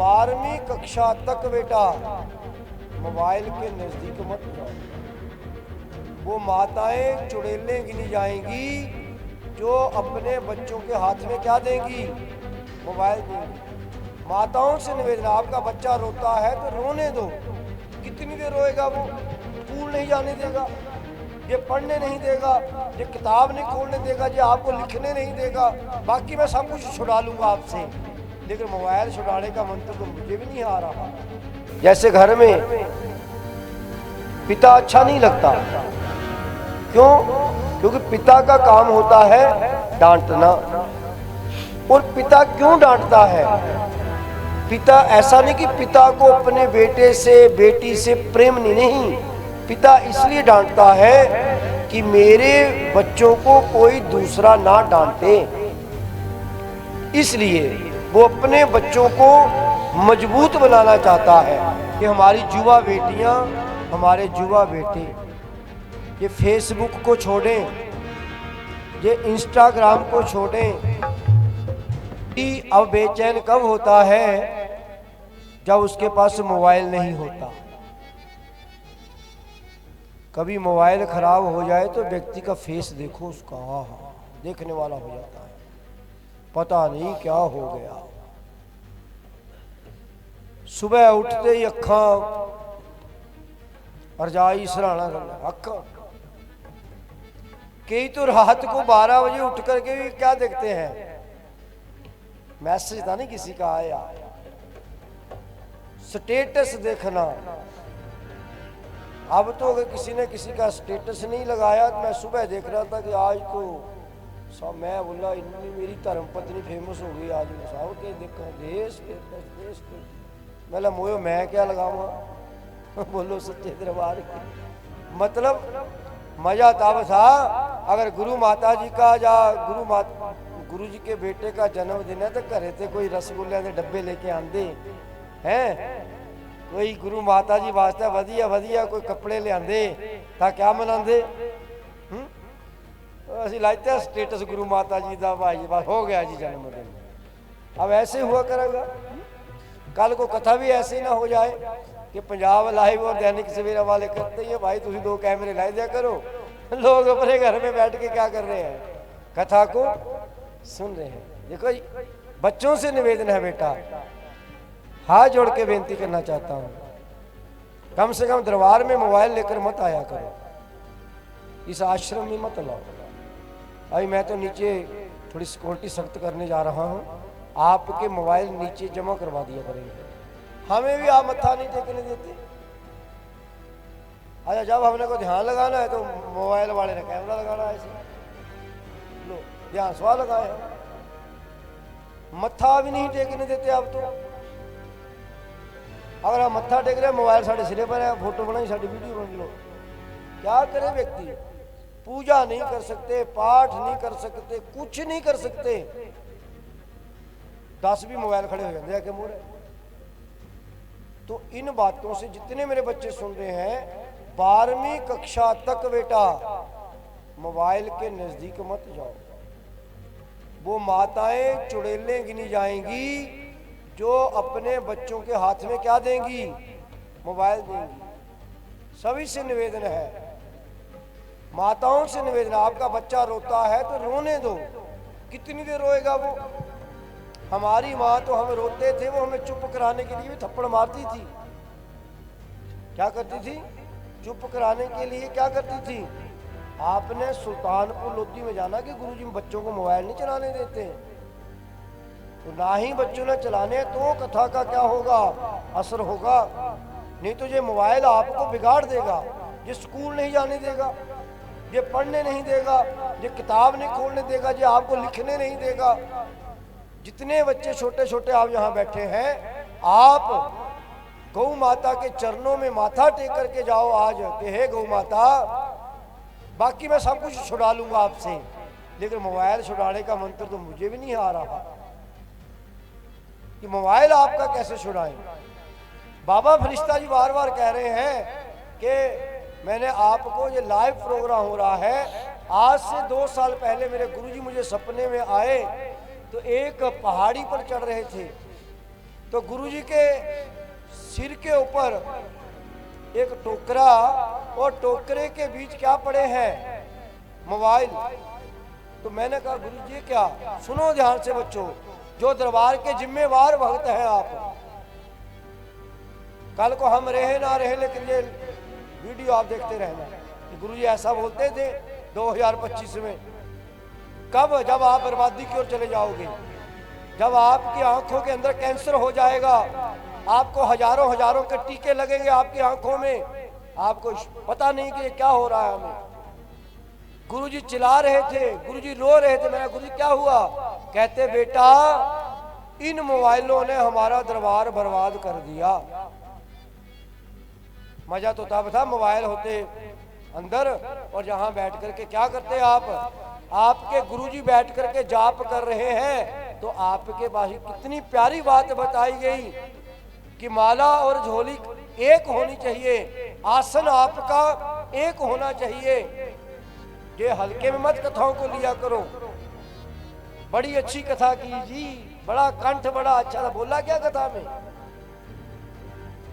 12वीं कक्षा तक बेटा मोबाइल के नजदीक मत जाओ। वो माताएं चुड़ैलें गिनी जाएंगी जो अपने बच्चों के हाथ में क्या देंगी, मोबाइल देंगी। माताओं से निवेदन, आपका बच्चा रोता है तो रोने दो, कितनी देर रोएगा वो, स्कूल नहीं जाने देगा, ये पढ़ने नहीं देगा, ये किताब नहीं खोलने देगा, ये आपको लिखने नहीं देगा, बाकी मैं सब कुछ छुड़ा लूंगा आपसे, लेकिन मोबाइल छुड़ाने का मंत्र तो मुझे भी नहीं आ रहा। जैसे घर में पिता अच्छा नहीं लगता, क्यों? क्योंकि पिता का काम होता है डांटना। और पिता क्यों डांटता है? पिता ऐसा नहीं कि पिता को अपने बेटे से बेटी से प्रेम नहीं, पिता इसलिए डांटता है कि मेरे बच्चों को कोई दूसरा ना डांटे। इसलिए वो अपने बच्चों को मजबूत बनाना चाहता है कि हमारी युवा बेटियां, हमारे युवा बेटे ये फेसबुक को छोड़ें, ये इंस्टाग्राम को छोड़ें। अब बेचैन कब होता है? जब उसके पास मोबाइल नहीं होता। कभी मोबाइल खराब हो जाए तो व्यक्ति का फेस देखो, उसका हाँ देखने वाला हो जाता है, पता नहीं क्या हो गया। सुबह उठते ही अखा रजाई सराहना अखा, कई तो रात को 12 बजे उठ करके भी क्या देखते हैं, मैसेज था नहीं किसी का आया, स्टेटस देखना। अब तो अगर किसी ने किसी का स्टेटस नहीं लगाया तो मैं सुबह देख रहा था कि आज तो सब, मैं बोला इतनी मेरी धर्मपत्नी फेमस हो गई आज, सब के देखा देश स्टेटस। मैं मोयो मैं क्या लगाऊंगा बोलो सच्चे दरबार की। मतलब मजा तब था अगर गुरु माता जी का या गुरु जी के बेटे का जन्मदिन है तो घरे थे कोई रसगुल्ले के डब्बे लेके आंदे हैं, कोई गुरु माता जी वास्ते वधिया वधिया कोई कपड़े लियाते तो क्या मनाते, असी लाते स्टेटस गुरु माता जी का, भाई बस हो गया जी जन्मदिन। अब ऐसे हुआ करेगा, कल को कथा भी ऐसे ही ना हो जाए कि पंजाब लाइव और दैनिक सवेरा वाले करते ही भाई तुम 2 कैमरे ला दिया करो, लोग अपने घर में बैठ के क्या कर रहे हैं, कथा को सुन रहे हैं। देखो बच्चों से निवेदन है बेटा, हाथ जोड़ के बेनती करना चाहता हूं, कम से कम दरबार में मोबाइल लेकर मत आया करो, इस आश्रम में मत लाओ। अभी मैं तो नीचे थोड़ी सिक्योरिटी सख्त करने जा रहा हूं, आपके मोबाइल नीचे जमा करवा दिया करेंगे, हमें भी आप मत्था नहीं टेकने देते। अच्छा जब हमने को ध्यान लगाना है तो मोबाइल वाले ने कैमरा लगाना है, ऐसे लो ध्यान सवा लगाए, मत्था भी नहीं टेकने देते आप। तो अगर आप मत्था टेक रहे मोबाइल साढ़े सिरे पर है, फोटो बनाई साड़ी वीडियो बन लो, क्या करे व्यक्ति? पूजा नहीं कर सकते, पाठ नहीं कर सकते, कुछ नहीं कर सकते, 10 भी मोबाइल खड़े हो जाते हैं मोरे। तो इन बातों से जितने मेरे बच्चे सुन रहे हैं, 12वीं कक्षा तक बेटा मोबाइल के नजदीक मत जाओ। वो माताएं चुड़ैलें गिनी जाएंगी जो अपने बच्चों के हाथ में क्या देंगी, मोबाइल देंगी। सभी से निवेदन है, माताओं से निवेदन, आपका बच्चा रोता है तो रोने दो, कितनी देर रोएगा वो। हमारी माँ तो हम रोते थे वो हमें चुप कराने के लिए भी थप्पड़ मारती थी, क्या करती थी? चुप कराने के लिए क्या करती थी? आपने सुल्तानपुर लोधी में जाना कि गुरुजी बच्चों को मोबाइल नहीं चलाने देते, तो ना ही बच्चों ने चलाने तो कथा का क्या होगा, असर होगा। नहीं तो ये मोबाइल आपको बिगाड़ देगा, ये स्कूल नहीं जाने देगा, ये पढ़ने नहीं देगा, ये किताब नहीं खोलने देगा, ये आपको लिखने नहीं देगा। जितने बच्चे छोटे छोटे आप यहाँ बैठे हैं, आप गौ माता के चरणों में माथा टेक करके जाओ आज कि हे गौ माता, बाकी मैं सब कुछ छुड़ा लूंगा आपसे, लेकिन मोबाइल छुड़ाने का मंत्र तो मुझे भी नहीं आ रहा कि मोबाइल आपका कैसे छुड़ाएं। बाबा फरिश्ता जी बार बार कह रहे हैं कि मैंने आपको, ये लाइव प्रोग्राम हो रहा है, आज से 2 साल पहले मेरे गुरुजी मुझे सपने में आए तो एक पहाड़ी पर चढ़ रहे थे, तो गुरुजी के सिर के ऊपर एक टोकरा और टोकरे के बीच क्या पड़े हैं? मोबाइल। तो मैंने कहा गुरुजी ये क्या? सुनो ध्यान से बच्चों, जो दरबार के जिम्मेवार भक्त हैं आप, कल को हम रहे ना रहे लेकिन ये वीडियो आप देखते रहना कि गुरुजी ऐसा बोलते थे 2025 में। कब? जब आप बर्बादी की ओर चले जाओगे, जब आपकी आंखों के अंदर कैंसर हो जाएगा, आपको हजारों हजारों के टीके लगेंगे आपकी आंखों में, आपको पता नहीं कि ये क्या हो रहा है हमें। गुरुजी चिल्ला रहे थे, गुरुजी रो रहे थे। मैंने गुरुजी क्या हुआ? कहते बेटा इन मोबाइलों ने हमारा दरबार बर्बाद कर दिया। मजा तो तब था मोबाइल होते अंदर, और जहां बैठ करके क्या करते आप? आपके गुरुजी बैठ करके जाप कर रहे हैं तो आपके पास कितनी प्यारी बात बताई गई कि माला और झोली एक होनी चाहिए, आसन आपका एक होना चाहिए। ये हल्के में मत कथाओं को लिया करो। बड़ी अच्छी कथा की जी, बड़ा कंठ बड़ा अच्छा था। बोला क्या कथा में?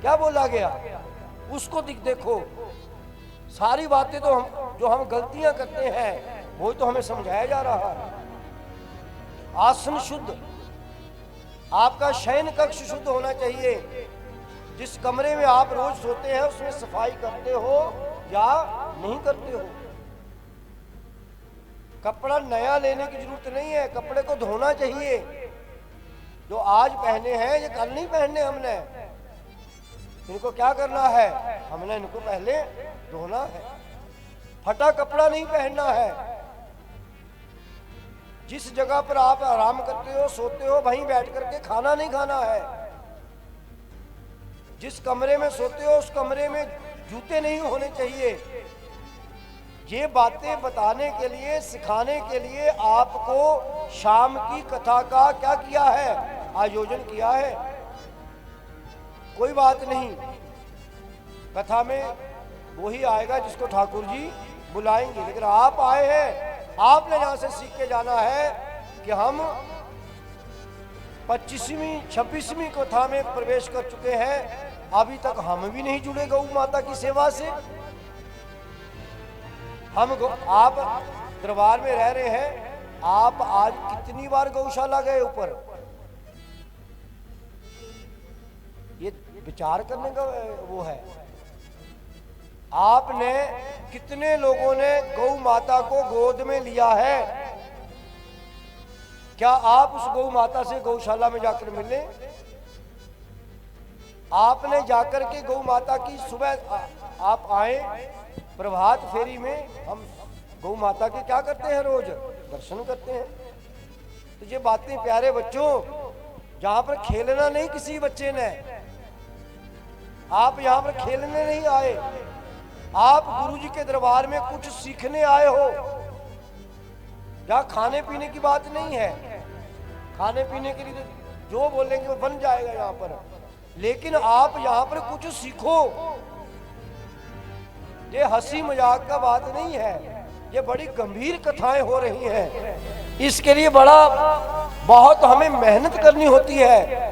क्या बोला गया? उसको देखो। सारी बातें तो जो हम गलतियां करते हैं वो तो हमें समझाया जा रहा है। आसन शुद्ध, आपका शयन कक्ष शुद्ध होना चाहिए। जिस कमरे में आप रोज सोते हैं उसमें सफाई करते हो या नहीं करते हो? कपड़ा नया लेने की जरूरत नहीं है, कपड़े को धोना चाहिए। जो आज पहने हैं ये कल नहीं पहनने हमने। इनको क्या करना है? हमने इनको पहले धोना है। फटा कपड़ा नहीं पहनना है। जिस जगह पर आप आराम करते हो, सोते हो, वहीं बैठ करके खाना नहीं खाना है। जिस कमरे में सोते हो उस कमरे में जूते नहीं होने चाहिए। ये बातें बताने के लिए, सिखाने के लिए आपको शाम की कथा का क्या किया है? आयोजन किया है। कोई बात नहीं, कथा में वही आएगा जिसको ठाकुर जी बुलाएंगे, लेकिन आप आए हैं, आपने यहां से सीख के जाना है कि हम 25वीं 26वीं कथा में प्रवेश कर चुके हैं। अभी तक हम भी नहीं जुड़े गौ माता की सेवा से। आप दरबार में रह रहे हैं, आप आज कितनी बार गौशाला गए ऊपर? ये विचार करने का वो है। आपने कितने लोगों ने गौ माता को गोद में लिया है? क्या आप उस गौ माता से गौशाला में जाकर मिले? आपने जाकर के गौ माता की सुबह आप आए प्रभात फेरी में, हम गौ माता के क्या करते हैं? रोज दर्शन करते हैं। तो ये बातें प्यारे बच्चों, जहां पर खेलना नहीं किसी बच्चे ने, आप यहां पर खेलने नहीं आए, आप गुरुजी के दरबार में कुछ सीखने आए हो। जहां खाने पीने की बात नहीं है, खाने पीने के लिए जो बोलेंगे वो बन जाएगा यहाँ पर, लेकिन आप यहाँ पर कुछ सीखो। ये हंसी मजाक का बात नहीं है, ये बड़ी गंभीर कथाएं हो रही हैं। इसके लिए बहुत हमें मेहनत करनी होती है।